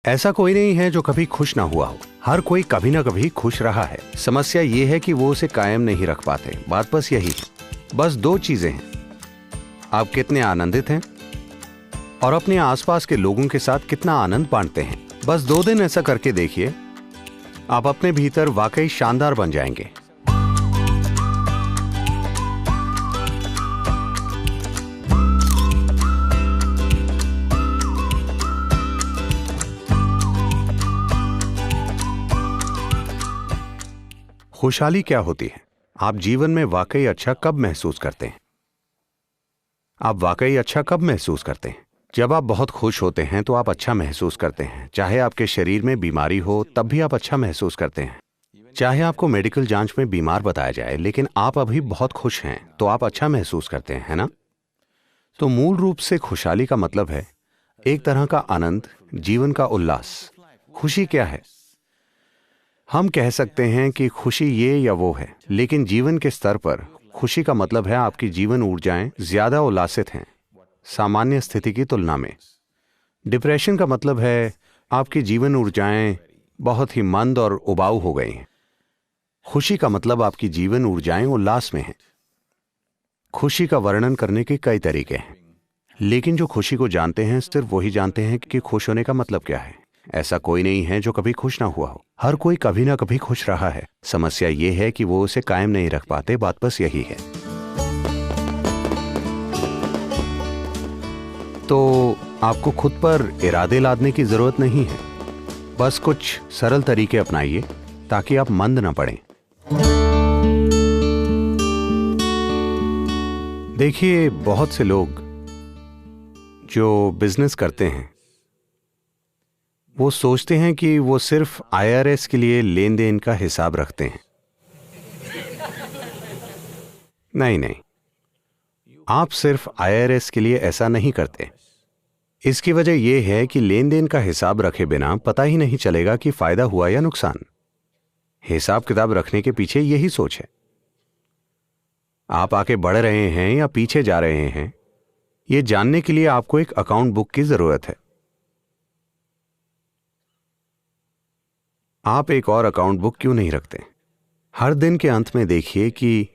ऐसा कोई नहीं है जो कभी खुश ना हुआ हो। हर कोई कभी ना कभी खुश रहा है। समस्या ये है कि वो उसे कायम नहीं रख पाते। बात बस यही है। बस दो चीजें हैं, आप कितने आनंदित हैं और अपने आसपास के लोगों के साथ कितना आनंद बांटते हैं। बस 2 दिन ऐसा करके देखिए, आप अपने भीतर वाकई शानदार बन जाएंगे। खुशहाली क्या होती है? आप जीवन में वाकई अच्छा कब महसूस करते हैं? आप वाकई अच्छा कब महसूस करते हैं? जब आप बहुत खुश होते हैं तो आप अच्छा महसूस करते हैं। चाहे आपके शरीर में बीमारी हो तब भी आप अच्छा महसूस करते हैं। चाहे आपको मेडिकल जांच में बीमार बताया जाए लेकिन आप अभी बहुत खुश हैं तो आप अच्छा महसूस करते हैं, है ना? तो मूल रूप से खुशहाली का मतलब है एक तरह का आनंद, जीवन का उल्लास। खुशी क्या है? हम कह सकते हैं कि खुशी ये या वो है, लेकिन जीवन के स्तर पर खुशी का मतलब है आपकी जीवन ऊर्जाएं ज्यादा उल्लासित हैं सामान्य स्थिति की तुलना में। डिप्रेशन का मतलब है आपकी जीवन ऊर्जाएं बहुत ही मंद और उबाऊ हो गई हैं। खुशी का मतलब आपकी जीवन ऊर्जाएं उल्लास में हैं। खुशी का वर्णन करने के कई तरीके हैं, लेकिन जो खुशी को जानते हैं सिर्फ वही जानते हैं कि खुश होने का मतलब क्या है। ऐसा कोई नहीं है जो कभी खुश ना हुआ हो। हर कोई कभी ना कभी खुश रहा है। समस्या ये है कि वो उसे कायम नहीं रख पाते। बात बस यही है। तो आपको खुद पर इरादे लादने की जरूरत नहीं है। बस कुछ सरल तरीके अपनाइए ताकि आप मंद ना पड़ें। देखिए, बहुत से लोग जो बिजनेस करते हैं वो सोचते हैं कि वो सिर्फ IRS के लिए लेन देन का हिसाब रखते हैं। नहीं नहीं, आप सिर्फ IRS के लिए ऐसा नहीं करते। इसकी वजह यह है कि लेन देन का हिसाब रखे बिना पता ही नहीं चलेगा कि फायदा हुआ या नुकसान। हिसाब किताब रखने के पीछे यही सोच है। आप आगे बढ़ रहे हैं या पीछे जा रहे हैं, यह जानने के लिए आपको एक अकाउंट बुक की जरूरत है। आप एक और अकाउंट बुक क्यों नहीं रखते? हर दिन के अंत में देखिए कि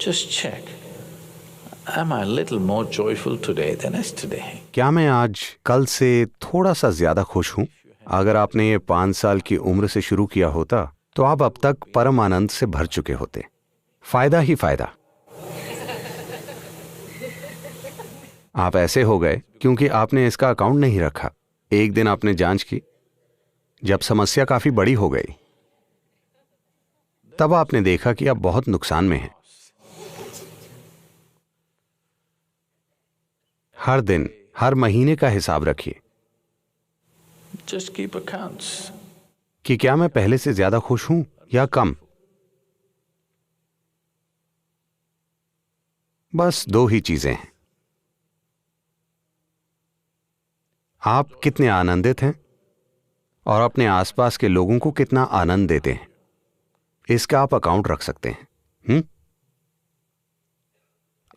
Just check. Am I a little more joyful today than yesterday? क्या मैं आज कल से थोड़ा सा ज्यादा खुश हूं? अगर आपने ये 5 साल की उम्र से शुरू किया होता तो आप अब तक परम आनंद से भर चुके होते। फायदा ही फायदा। आप ऐसे हो गए क्योंकि आपने इसका अकाउंट नहीं रखा। एक दिन आपने जांच की, जब समस्या काफी बड़ी हो गई तब आपने देखा कि आप बहुत नुकसान में हैं। हर दिन, हर महीने का हिसाब रखिए Just keep accounts. कि क्या मैं पहले से ज्यादा खुश हूं या कम। बस 2 ही चीजें हैं, आप कितने आनंदित हैं और अपने आसपास के लोगों को कितना आनंद देते हैं। इसका आप अकाउंट रख सकते हैं।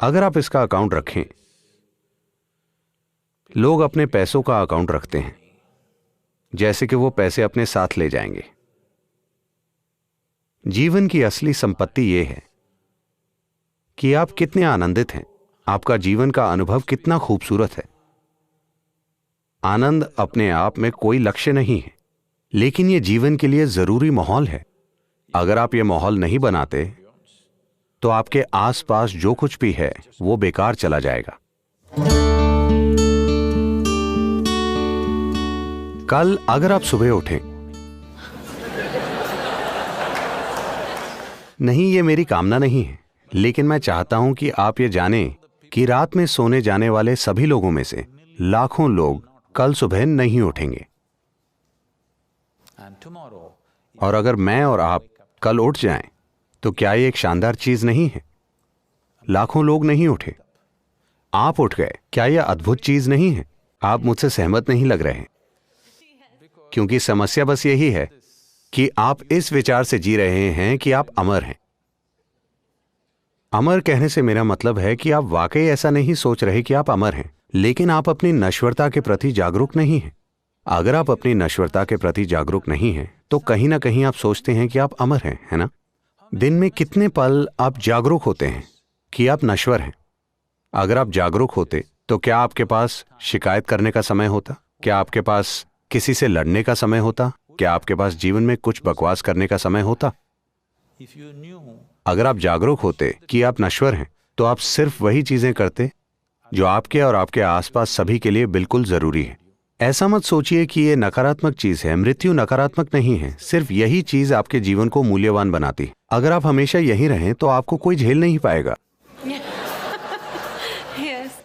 अगर आप इसका अकाउंट रखें, लोग अपने पैसों का अकाउंट रखते हैं जैसे कि वो पैसे अपने साथ ले जाएंगे। जीवन की असली संपत्ति यह है कि आप कितने आनंदित हैं, आपका जीवन का अनुभव कितना खूबसूरत है। आनंद अपने आप में कोई लक्ष्य नहीं है, लेकिन यह जीवन के लिए जरूरी माहौल है। अगर आप यह माहौल नहीं बनाते तो आपके आसपास जो कुछ भी है वो बेकार चला जाएगा। कल अगर आप सुबह उठें, नहीं, ये मेरी कामना नहीं है, लेकिन मैं चाहता हूं कि आप ये जानें कि रात में सोने जाने वाले सभी लोगों में से लाखों लोग कल सुबह नहीं उठेंगे। And tomorrow, और अगर मैं और आप कल उठ जाएं, तो क्या ये एक शानदार चीज नहीं है? लाखों लोग नहीं उठे, आप उठ गए। क्या यह अद्भुत चीज नहीं है? आप मुझसे सहमत नहीं लग रहे हैं, क्योंकि समस्या बस यही है कि आप इस विचार से जी रहे हैं कि आप अमर हैं। अमर कहने से मेरा मतलब है कि आप वाकई ऐसा नहीं सोच रहे कि आप अमर हैं, लेकिन आप अपनी नश्वरता के प्रति जागरूक नहीं हैं। अगर आप अपनी नश्वरता के प्रति जागरूक नहीं हैं तो कहीं ना कहीं आप सोचते हैं कि आप अमर हैं, है ना? दिन में कितने पल आप जागरूक होते हैं कि आप नश्वर हैं? अगर आप जागरूक होते तो क्या आपके पास शिकायत करने का समय होता? क्या आपके पास किसी से लड़ने का समय होता? क्या आपके पास जीवन में कुछ बकवास करने का समय होता? अगर आप जागरूक होते कि आप नश्वर हैं तो आप सिर्फ वही चीजें करते जो आपके और आपके आसपास सभी के लिए बिल्कुल जरूरी है। ऐसा मत सोचिए कि ये नकारात्मक चीज है। मृत्यु नकारात्मक नहीं है, सिर्फ यही चीज आपके जीवन को मूल्यवान बनाती है। अगर आप हमेशा यहीं रहें तो आपको कोई झेल नहीं पाएगा।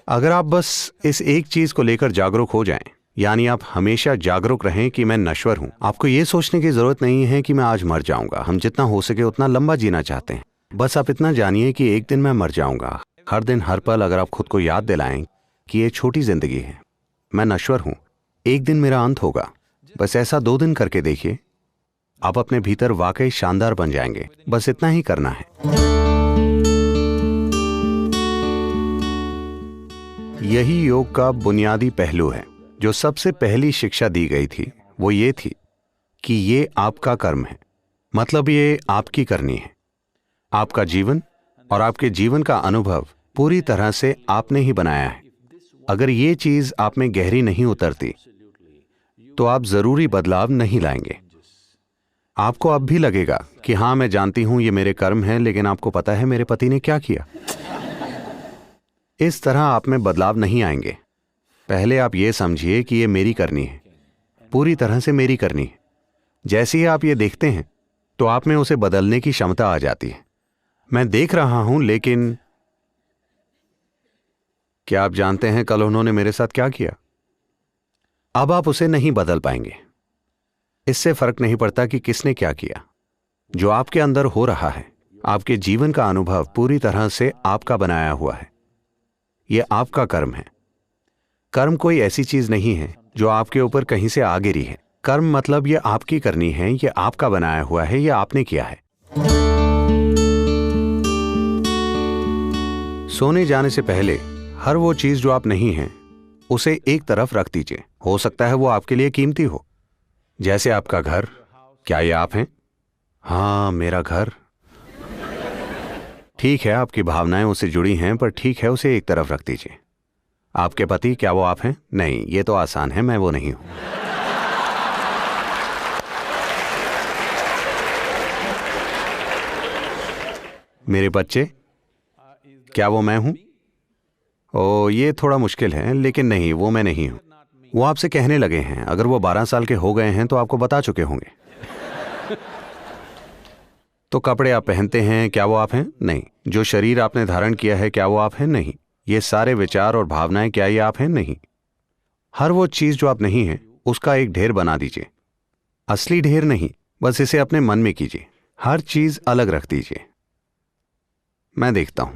अगर आप बस इस एक चीज को लेकर जागरूक हो जाएं, यानी आप हमेशा जागरूक रहें कि मैं नश्वर हूं। आपको ये सोचने की जरूरत नहीं है कि मैं आज मर जाऊंगा। हम जितना हो सके उतना लंबा जीना चाहते हैं। बस आप इतना जानिए कि एक दिन मैं मर जाऊंगा। हर दिन हर पल अगर आप खुद को याद दिलाएं कि ये छोटी जिंदगी है, मैं नश्वर हूं, एक दिन मेरा अंत होगा, बस ऐसा 2 दिन करके देखिए, आप अपने भीतर वाकई शानदार बन जाएंगे। बस इतना ही करना है। यही योग का बुनियादी पहलू है। जो सबसे पहली शिक्षा दी गई थी वो ये थी कि ये आपका कर्म है, मतलब ये आपकी करनी है। आपका जीवन और आपके जीवन का अनुभव पूरी तरह से आपने ही बनाया है। अगर ये चीज आप में गहरी नहीं उतरती तो आप जरूरी बदलाव नहीं लाएंगे। आपको अब भी लगेगा कि हाँ, मैं जानती हूं ये मेरे कर्म हैं, लेकिन आपको पता है मेरे पति ने क्या किया। इस तरह आप में बदलाव नहीं आएंगे। पहले आप ये समझिए कि ये मेरी करनी है, पूरी तरह से मेरी करनी है। जैसे ही आप ये देखते हैं तो आप में उसे बदलने की क्षमता आ जाती है। मैं देख रहा हूं, लेकिन क्या आप जानते हैं कल उन्होंने मेरे साथ क्या किया? अब आप उसे नहीं बदल पाएंगे। इससे फर्क नहीं पड़ता कि किसने क्या किया। जो आपके अंदर हो रहा है, आपके जीवन का अनुभव पूरी तरह से आपका बनाया हुआ है। यह आपका कर्म है। कर्म कोई ऐसी चीज नहीं है जो आपके ऊपर कहीं से आ गिरी है। कर्म मतलब यह आपकी करनी है, यह आपका बनाया हुआ है, यह आपने किया है। सोने जाने से पहले हर वो चीज जो आप नहीं हैं उसे एक तरफ रख दीजिए। हो सकता है वो आपके लिए कीमती हो, जैसे आपका घर। क्या ये आप हैं? हाँ, मेरा घर। ठीक है, आपकी भावनाएं उससे जुड़ी हैं, पर ठीक है, उसे एक तरफ रख दीजिए। आपके पति, क्या वो आप हैं? नहीं, ये तो आसान है, मैं वो नहीं हूं। मेरे बच्चे, क्या वो मैं हूं? ओ, ये थोड़ा मुश्किल है, लेकिन नहीं, वो मैं नहीं हूं। वो आपसे कहने लगे हैं। अगर वो 12 साल के हो गए हैं तो आपको बता चुके होंगे। तो कपड़े आप पहनते हैं, क्या वो आप हैं? नहीं। जो शरीर आपने धारण किया है, क्या वो आप हैं? नहीं। ये सारे विचार और भावनाएं, क्या ये आप हैं? नहीं। हर वो चीज जो आप नहीं हैं उसका एक ढेर बना दीजिए। असली ढेर नहीं, बस इसे अपने मन में कीजिए। हर चीज अलग रख दीजिए। मैं देखता हूं।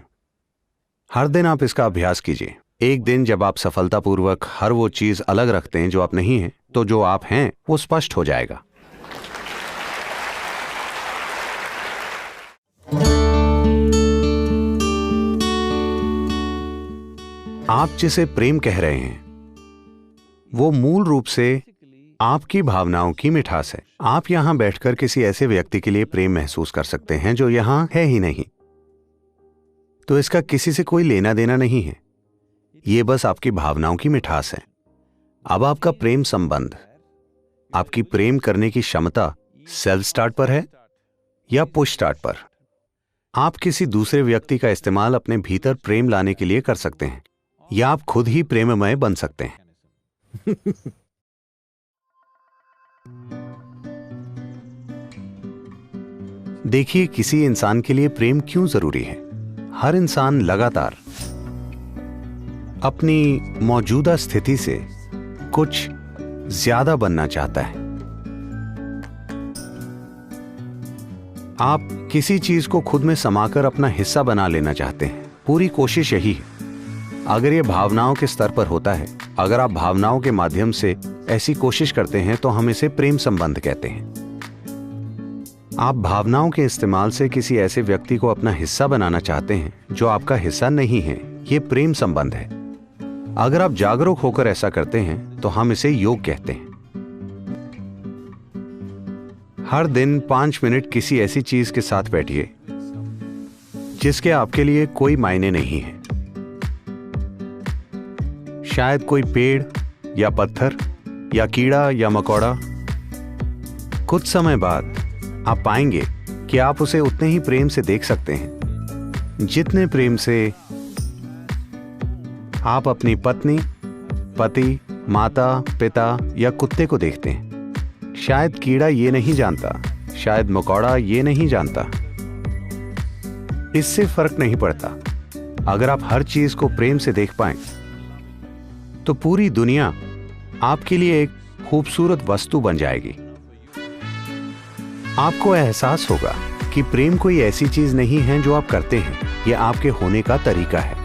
हर दिन आप इसका अभ्यास कीजिए। एक दिन जब आप सफलतापूर्वक हर वो चीज अलग रखते हैं जो आप नहीं हैं, तो जो आप हैं वो स्पष्ट हो जाएगा। आप जिसे प्रेम कह रहे हैं वो मूल रूप से आपकी भावनाओं की मिठास है। आप यहां बैठकर किसी ऐसे व्यक्ति के लिए प्रेम महसूस कर सकते हैं जो यहां है ही नहीं, तो इसका किसी से कोई लेना देना नहीं है। यह बस आपकी भावनाओं की मिठास है। अब आपका प्रेम संबंध, आपकी प्रेम करने की क्षमता सेल्फ स्टार्ट पर है या पुश स्टार्ट पर? आप किसी दूसरे व्यक्ति का इस्तेमाल अपने भीतर प्रेम लाने के लिए कर सकते हैं, या आप खुद ही प्रेममय बन सकते हैं। देखिए, किसी इंसान के लिए प्रेम क्यों जरूरी है। हर इंसान लगातार अपनी मौजूदा स्थिति से कुछ ज्यादा बनना चाहता है। आप किसी चीज को खुद में समाकर अपना हिस्सा बना लेना चाहते हैं। पूरी कोशिश यही है। अगर यह भावनाओं के स्तर पर होता है, अगर आप भावनाओं के माध्यम से ऐसी कोशिश करते हैं, तो हम इसे प्रेम संबंध कहते हैं। आप भावनाओं के इस्तेमाल से किसी ऐसे व्यक्ति को अपना हिस्सा बनाना चाहते हैं जो आपका हिस्सा नहीं है। यह प्रेम संबंध है। अगर आप जागरूक होकर ऐसा करते हैं तो हम इसे योग कहते हैं। हर दिन 5 मिनट किसी ऐसी चीज के साथ बैठिए जिसके आपके लिए कोई मायने नहीं है। शायद कोई पेड़ या पत्थर या कीड़ा या मकोड़ा। कुछ समय बाद आप पाएंगे कि आप उसे उतने ही प्रेम से देख सकते हैं जितने प्रेम से आप अपनी पत्नी, पति, माता, पिता या कुत्ते को देखते हैं। शायद कीड़ा ये नहीं जानता, शायद मकोड़ा ये नहीं जानता। इससे फर्क नहीं पड़ता। अगर आप हर चीज को प्रेम से देख पाएं तो पूरी दुनिया आपके लिए एक खूबसूरत वस्तु बन जाएगी। आपको एहसास होगा कि प्रेम कोई ऐसी चीज नहीं है जो आप करते हैं, यह आपके होने का तरीका है।